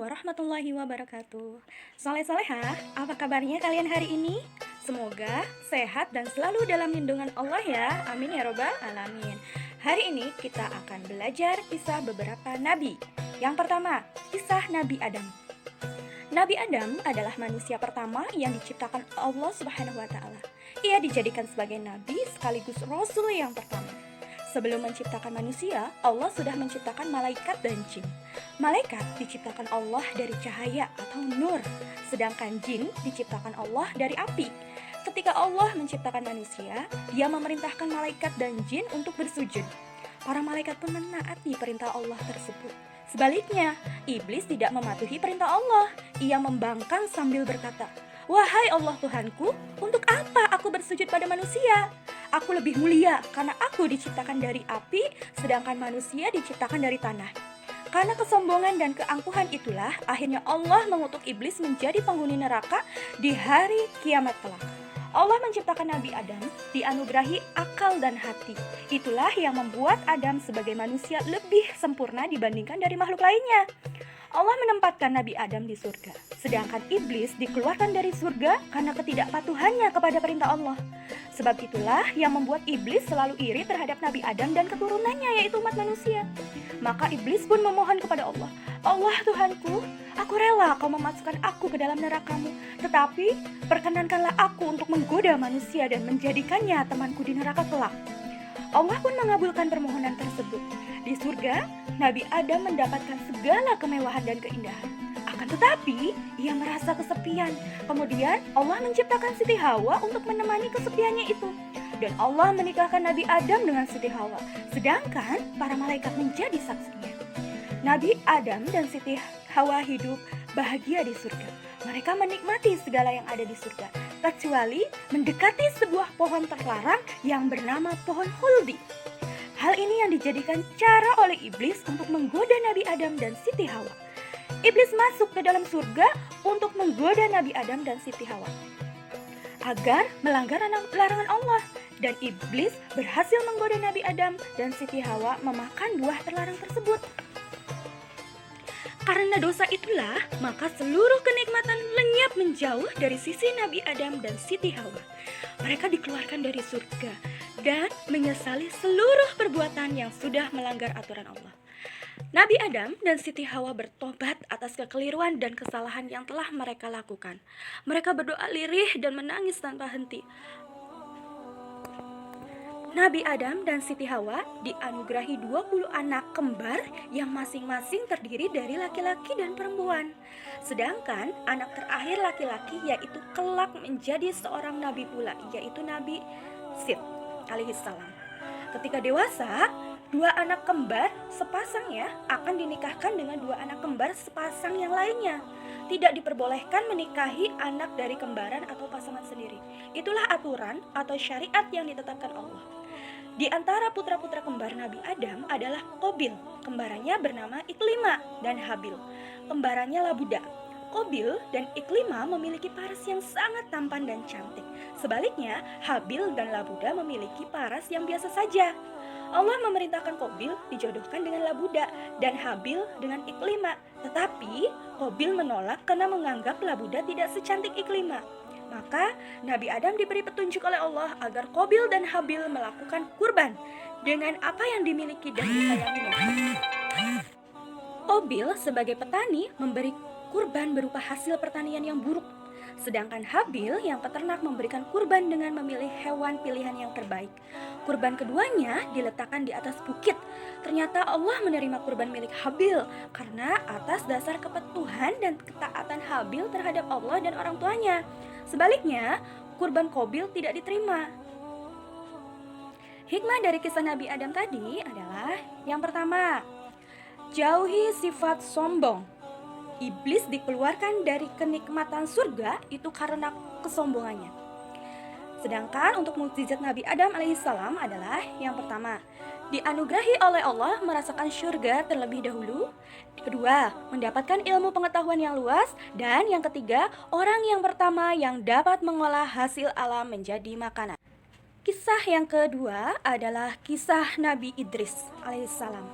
warahmatullahi wabarakatuh. Soleh-solehah, apa kabarnya kalian hari ini? Semoga sehat dan selalu dalam lindungan Allah ya. Amin ya robbal alamin. Hari ini kita akan belajar kisah beberapa nabi. Yang pertama, kisah Nabi Adam. Nabi Adam adalah manusia pertama yang diciptakan Allah Subhanahu wa taala. Ia dijadikan sebagai nabi sekaligus rasul yang pertama. Sebelum menciptakan manusia, Allah sudah menciptakan malaikat dan jin. Malaikat diciptakan Allah dari cahaya atau nur, sedangkan jin diciptakan Allah dari api. Ketika Allah menciptakan manusia, Dia memerintahkan malaikat dan jin untuk bersujud. Para malaikat pun menaati perintah Allah tersebut. Sebaliknya, iblis tidak mematuhi perintah Allah. Ia membangkang sambil berkata, "Wahai Allah Tuhanku, untuk apa aku bersujud pada manusia? Aku lebih mulia karena aku diciptakan dari api, sedangkan manusia diciptakan dari tanah." Karena kesombongan dan keangkuhan itulah, akhirnya Allah mengutuk iblis menjadi penghuni neraka di hari kiamat kelak. Allah menciptakan Nabi Adam dianugerahi akal dan hati. Itulah yang membuat Adam sebagai manusia lebih sempurna dibandingkan dari makhluk lainnya. Allah menempatkan Nabi Adam di surga, sedangkan iblis dikeluarkan dari surga karena ketidakpatuhannya kepada perintah Allah. Sebab itulah yang membuat iblis selalu iri terhadap Nabi Adam dan keturunannya, yaitu umat manusia. Maka iblis pun memohon kepada Allah, "Allah Tuhanku, aku rela kau memasukkan aku ke dalam nerakamu, tetapi perkenankanlah aku untuk menggoda manusia dan menjadikannya temanku di neraka kelak." Allah pun mengabulkan permohonan tersebut. Di surga, Nabi Adam mendapatkan segala kemewahan dan keindahan. Akan tetapi, ia merasa kesepian. Kemudian, Allah menciptakan Siti Hawa untuk menemani kesepiannya itu. Dan Allah menikahkan Nabi Adam dengan Siti Hawa, sedangkan para malaikat menjadi saksinya. Nabi Adam dan Siti Hawa hidup bahagia di surga. Mereka menikmati segala yang ada di surga, kecuali mendekati sebuah pohon terlarang yang bernama pohon Khuldi. Hal ini yang dijadikan cara oleh iblis untuk menggoda Nabi Adam dan Siti Hawa. Iblis masuk ke dalam surga untuk menggoda Nabi Adam dan Siti Hawa agar melanggar larangan Allah, dan iblis berhasil menggoda Nabi Adam dan Siti Hawa memakan buah terlarang tersebut. Karena dosa itulah, maka seluruh kenikmatan lenyap menjauh dari sisi Nabi Adam dan Siti Hawa. Mereka dikeluarkan dari surga dan menyesali seluruh perbuatan yang sudah melanggar aturan Allah. Nabi Adam dan Siti Hawa bertobat atas kekeliruan dan kesalahan yang telah mereka lakukan. Mereka berdoa lirih dan menangis tanpa henti. Nabi Adam dan Siti Hawa dianugerahi 20 anak kembar yang masing-masing terdiri dari laki-laki dan perempuan. Sedangkan anak terakhir laki-laki yaitu kelak menjadi seorang nabi pula, yaitu Nabi Sid alaihissalam. Ketika dewasa, dua anak kembar sepasang akan dinikahkan dengan dua anak kembar sepasang yang lainnya. Tidak diperbolehkan menikahi anak dari kembaran atau pasangan sendiri. Itulah aturan atau syariat yang ditetapkan Allah. Di antara putra-putra kembar Nabi Adam adalah Qabil, kembarannya bernama Iklima, dan Habil, kembarannya Labuda. Qabil dan Iklima memiliki paras yang sangat tampan dan cantik. Sebaliknya, Habil dan Labuda memiliki paras yang biasa saja. Allah memerintahkan Qabil dijodohkan dengan Labuda dan Habil dengan Iklima. Tetapi Qabil menolak karena menganggap Labuda tidak secantik Iklima. Maka Nabi Adam diberi petunjuk oleh Allah agar Qabil dan Habil melakukan kurban dengan apa yang dimiliki dan disayanginya. Qabil sebagai petani memberi kurban berupa hasil pertanian yang buruk. Sedangkan Habil yang peternak memberikan kurban dengan memilih hewan pilihan yang terbaik. Kurban keduanya diletakkan di atas bukit. Ternyata Allah menerima kurban milik Habil karena atas dasar kepatuhan dan ketaatan Habil terhadap Allah dan orang tuanya. Sebaliknya, kurban Qabil tidak diterima. Hikmah dari kisah Nabi Adam tadi adalah yang pertama, jauhi sifat sombong. Iblis dikeluarkan dari kenikmatan surga itu karena kesombongannya. Sedangkan untuk mukjizat Nabi Adam alaihissalam adalah yang pertama, dianugerahi oleh Allah merasakan surga terlebih dahulu. Kedua, mendapatkan ilmu pengetahuan yang luas. Dan yang ketiga, orang yang pertama yang dapat mengolah hasil alam menjadi makanan. Kisah yang kedua adalah kisah Nabi Idris alaihissalam.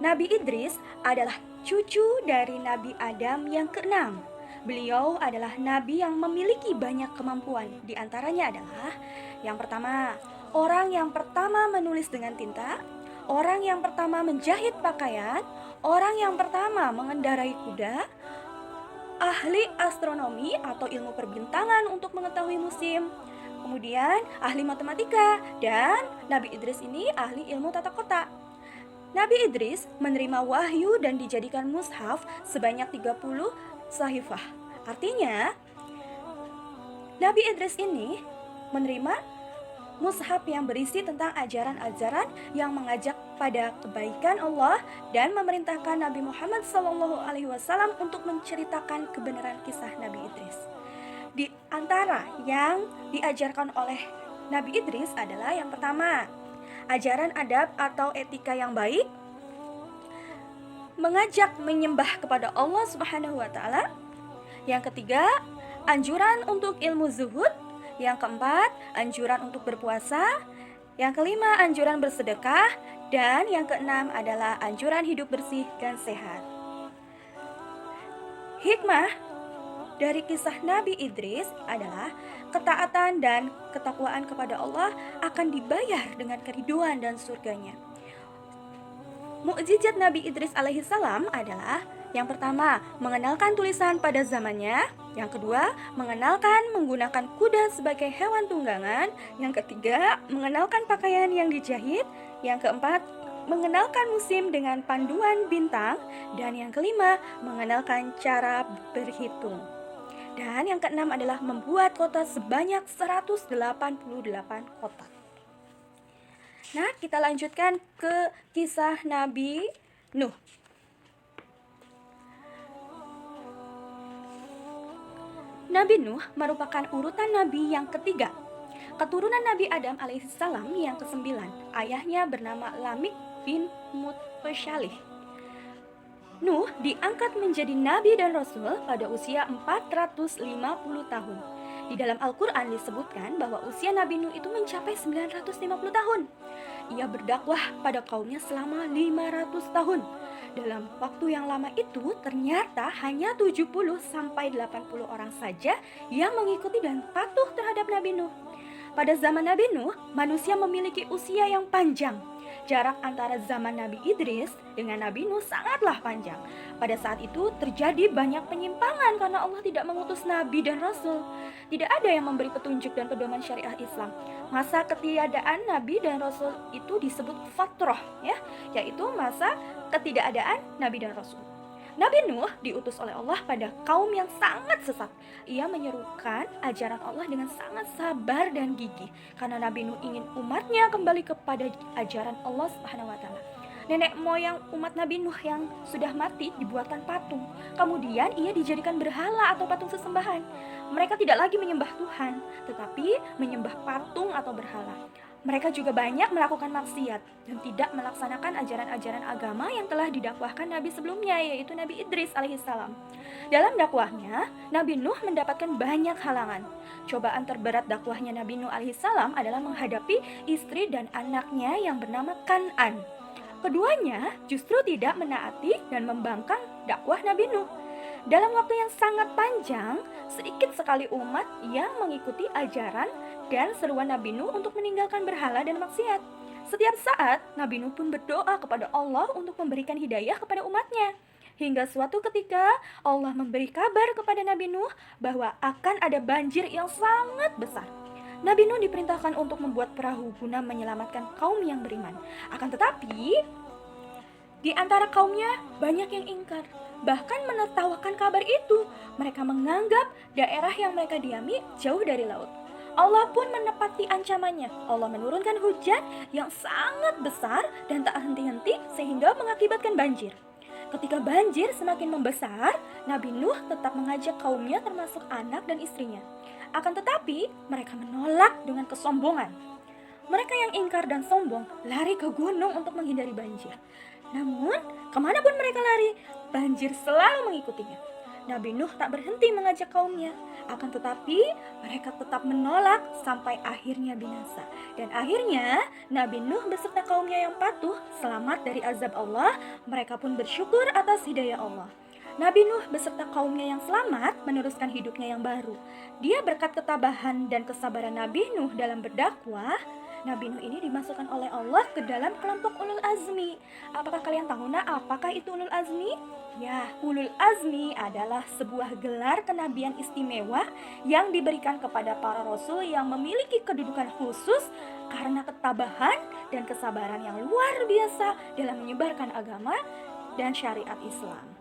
Nabi Idris adalah cucu dari Nabi Adam yang keenam. Beliau adalah nabi yang memiliki banyak kemampuan. Di antaranya adalah yang pertama, orang yang pertama menulis dengan tinta, orang yang pertama menjahit pakaian, orang yang pertama mengendarai kuda, ahli astronomi atau ilmu perbintangan untuk mengetahui musim, kemudian ahli matematika, dan Nabi Idris ini ahli ilmu tata kota. Nabi Idris menerima wahyu dan dijadikan mushaf sebanyak 30 sahifah. Artinya, Nabi Idris ini menerima mushaf yang berisi tentang ajaran-ajaran yang mengajak pada kebaikan Allah dan memerintahkan Nabi Muhammad SAW untuk menceritakan kebenaran kisah Nabi Idris. Di antara yang diajarkan oleh Nabi Idris adalah yang pertama, ajaran adab atau etika yang baik, mengajak menyembah kepada Allah Subhanahu wa taala. Yang ketiga, anjuran untuk ilmu zuhud. Yang keempat, anjuran untuk berpuasa. Yang kelima, anjuran bersedekah. Dan yang keenam adalah anjuran hidup bersih dan sehat. Hikmah dari kisah Nabi Idris adalah ketaatan dan ketakwaan kepada Allah akan dibayar dengan keriduan dan surganya. Mukjizat Nabi Idris alaihissalam adalah yang pertama, mengenalkan tulisan pada zamannya. Yang kedua, mengenalkan menggunakan kuda sebagai hewan tunggangan. Yang ketiga, mengenalkan pakaian yang dijahit. Yang keempat, mengenalkan musim dengan panduan bintang. Dan yang kelima, mengenalkan cara berhitung. Dan yang keenam adalah membuat kota sebanyak 188 kota. Nah, kita lanjutkan ke kisah Nabi Nuh. Nabi Nuh merupakan urutan nabi yang ketiga, keturunan Nabi Adam alaihissalam yang kesembilan. Ayahnya bernama Lamik bin Mutpeshalih. Nuh diangkat menjadi nabi dan rasul pada usia 450 tahun. Di dalam Al-Quran disebutkan bahwa usia Nabi Nuh itu mencapai 950 tahun. Ia berdakwah pada kaumnya selama 500 tahun. Dalam waktu yang lama itu ternyata hanya 70-80 orang saja yang mengikuti dan patuh terhadap Nabi Nuh. Pada zaman Nabi Nuh, manusia memiliki usia yang panjang. Jarak antara zaman Nabi Idris dengan Nabi Nuh sangatlah panjang. Pada saat itu terjadi banyak penyimpangan karena Allah tidak mengutus Nabi dan Rasul. Tidak ada yang memberi petunjuk dan pedoman syariah Islam. Masa ketiadaan Nabi dan Rasul itu disebut fatrah, yaitu masa ketidakadaan Nabi dan Rasul. Nabi Nuh diutus oleh Allah pada kaum yang sangat sesat. Ia menyerukan ajaran Allah dengan sangat sabar dan gigih karena Nabi Nuh ingin umatnya kembali kepada ajaran Allah Subhanahu wa taala. Nenek moyang umat Nabi Nuh yang sudah mati dibuatkan patung. Kemudian ia dijadikan berhala atau patung sesembahan. Mereka tidak lagi menyembah Tuhan, tetapi menyembah patung atau berhala. Mereka juga banyak melakukan maksiat dan tidak melaksanakan ajaran-ajaran agama yang telah didakwahkan Nabi sebelumnya, yaitu Nabi Idris alaihissalam. Dalam dakwahnya, Nabi Nuh mendapatkan banyak halangan. Cobaan terberat dakwahnya Nabi Nuh alaihissalam adalah menghadapi istri dan anaknya yang bernama Kan'an. Keduanya justru tidak menaati dan membangkang dakwah Nabi Nuh. Dalam waktu yang sangat panjang, sedikit sekali umat yang mengikuti ajaran dan seruan Nabi Nuh untuk meninggalkan berhala dan maksiat. Setiap saat, Nabi Nuh pun berdoa kepada Allah untuk memberikan hidayah kepada umatnya. Hingga suatu ketika, Allah memberi kabar kepada Nabi Nuh bahwa akan ada banjir yang sangat besar. Nabi Nuh diperintahkan untuk membuat perahu guna menyelamatkan kaum yang beriman. Akan tetapi, di antara kaumnya banyak yang ingkar, bahkan menertawakan kabar itu. Mereka menganggap daerah yang mereka diami jauh dari laut. Allah pun menepati ancamannya. Allah menurunkan hujan yang sangat besar dan tak henti-henti sehingga mengakibatkan banjir. Ketika banjir semakin membesar, Nabi Nuh tetap mengajak kaumnya termasuk anak dan istrinya. Akan tetapi, mereka menolak dengan kesombongan. Mereka yang ingkar dan sombong lari ke gunung untuk menghindari banjir. Namun, kemanapun mereka lari, banjir selalu mengikutinya. Nabi Nuh tak berhenti mengajak kaumnya. Akan tetapi mereka tetap menolak sampai akhirnya binasa. Dan akhirnya Nabi Nuh beserta kaumnya yang patuh selamat dari azab Allah. Mereka pun bersyukur atas hidayah Allah. Nabi Nuh beserta kaumnya yang selamat meneruskan hidupnya yang baru. Dia berkat ketabahan dan kesabaran Nabi Nuh dalam berdakwah. Nabi Nuh ini dimasukkan oleh Allah ke dalam kelompok ulul azmi. Apakah kalian tahu apakah itu ulul azmi? Ya, ulul azmi adalah sebuah gelar kenabian istimewa yang diberikan kepada para rasul yang memiliki kedudukan khusus karena ketabahan dan kesabaran yang luar biasa dalam menyebarkan agama dan syariat Islam.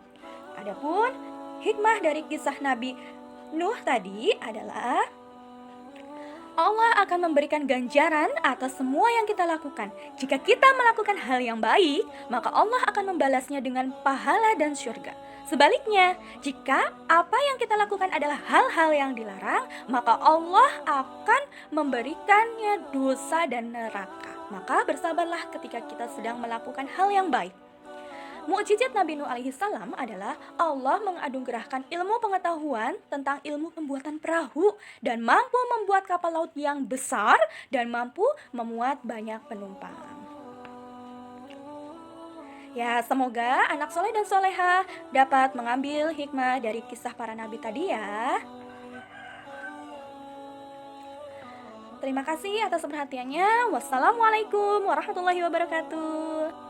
Adapun hikmah dari kisah Nabi Nuh tadi adalah Allah akan memberikan ganjaran atas semua yang kita lakukan. Jika kita melakukan hal yang baik, maka Allah akan membalasnya dengan pahala dan surga. Sebaliknya, jika apa yang kita lakukan adalah hal-hal yang dilarang, maka Allah akan memberikannya dosa dan neraka. Maka bersabarlah ketika kita sedang melakukan hal yang baik. Mukjizat Nabi Nuh alaihi salam adalah Allah menganugerahkan ilmu pengetahuan tentang ilmu pembuatan perahu dan mampu membuat kapal laut yang besar dan mampu memuat banyak penumpang. Ya, semoga anak soleh dan soleha dapat mengambil hikmah dari kisah para nabi tadi ya. Terima kasih atas perhatiannya. Wassalamualaikum warahmatullahi wabarakatuh.